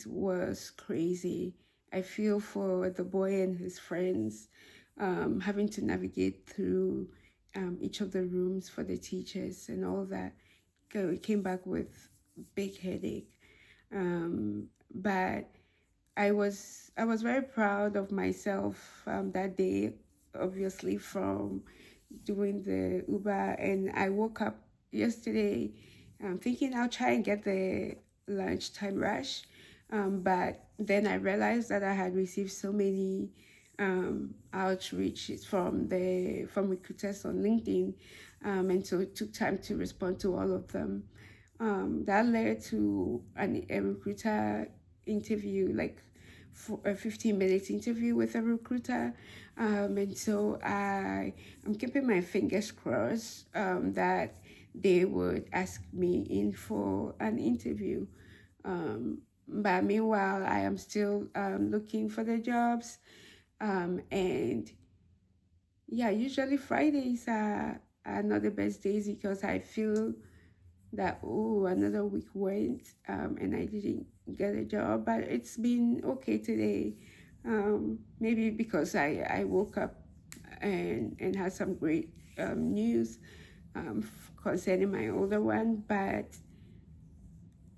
went was crazy. I feel for the boy and his friends, having to navigate through each of the rooms for the teachers and all that. We came back with big headache. But I was very proud of myself that day, obviously from doing the Uber, and I woke up yesterday thinking I'll try and get the lunchtime rush, but then I realized that I had received so many outreaches from recruiters on LinkedIn, and so it took time to respond to all of them. That led to a recruiter interview, like for a 15-minute interview with a recruiter. And so I am keeping my fingers crossed that they would ask me in for an interview. But meanwhile, I am still looking for the jobs. And yeah, usually Fridays are not the best days because I feel that, oh, another week went and I didn't get a job. But it's been okay today. Maybe because I woke up and had some great news concerning my older one. But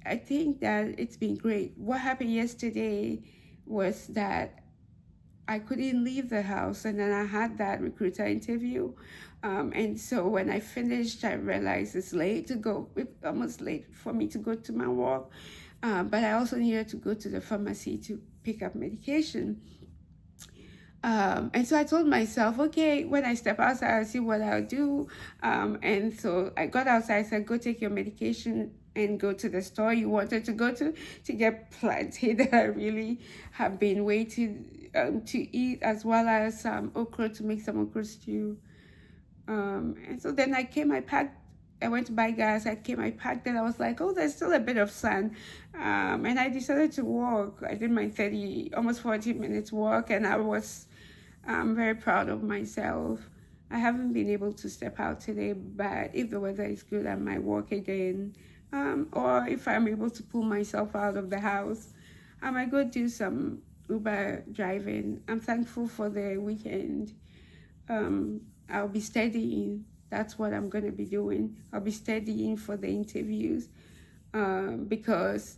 I think that it's been great. What happened yesterday was that I couldn't leave the house, and then I had that recruiter interview. And so when I finished, I realized it's late to go, it's almost late for me to go to my work. But I also needed to go to the pharmacy to pick up medication. And so I told myself, okay, when I step outside, I'll see what I'll do. And so I got outside, I said, go take your medication and go to the store you wanted to go to get plantain that I really have been waiting to eat, as well as okra to make some okra stew. And so then I went to buy gas, I packed it, I was like, oh, there's still a bit of sun. And I decided to walk. I did my 30, almost 40 minutes walk, and I was very proud of myself. I haven't been able to step out today, but if the weather is good, I might walk again. Or if I'm able to pull myself out of the house, I might go do some Uber driving. I'm thankful for the weekend. I'll be studying. That's what I'm going to be doing. I'll be studying for the interviews because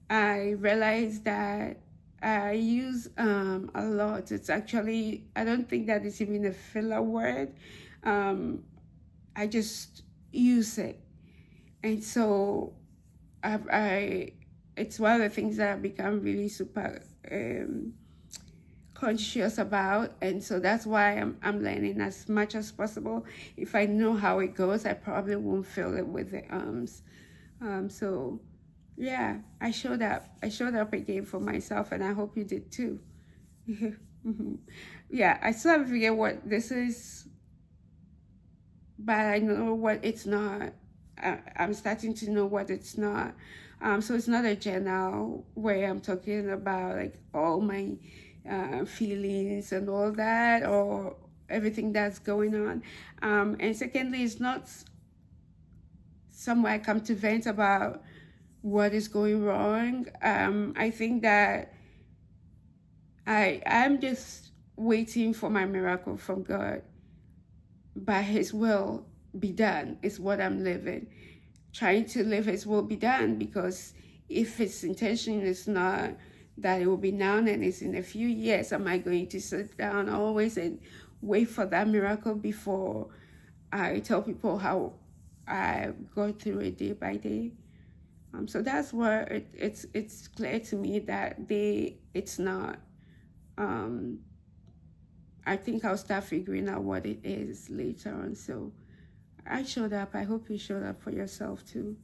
I realized that I use a lot. It's actually, I don't think that it's even a filler word. I just use it. And so it's one of the things that I've become really super conscious about, and so that's why I'm learning as much as possible. If I know how it goes, I probably won't fill it with the so yeah, I showed up again for myself, and I hope you did too. Yeah, I still haven't figured what this is, but I know what it's not. I'm starting to know what it's not. So it's not a journal where I'm talking about like all my feelings and all that, or everything that's going on. And secondly, it's not somewhere I come to vent about what is going wrong. I think that I'm just waiting for my miracle from God. By His will be done is what I'm living. Trying to live His will be done, because if His intention is not that it will be now and it's in a few years, am I going to sit down always and wait for that miracle before I tell people how I go through it day by day? So that's where it's clear to me that it's not. I think I'll start figuring out what it is later on. So I showed up. I hope you showed up for yourself too.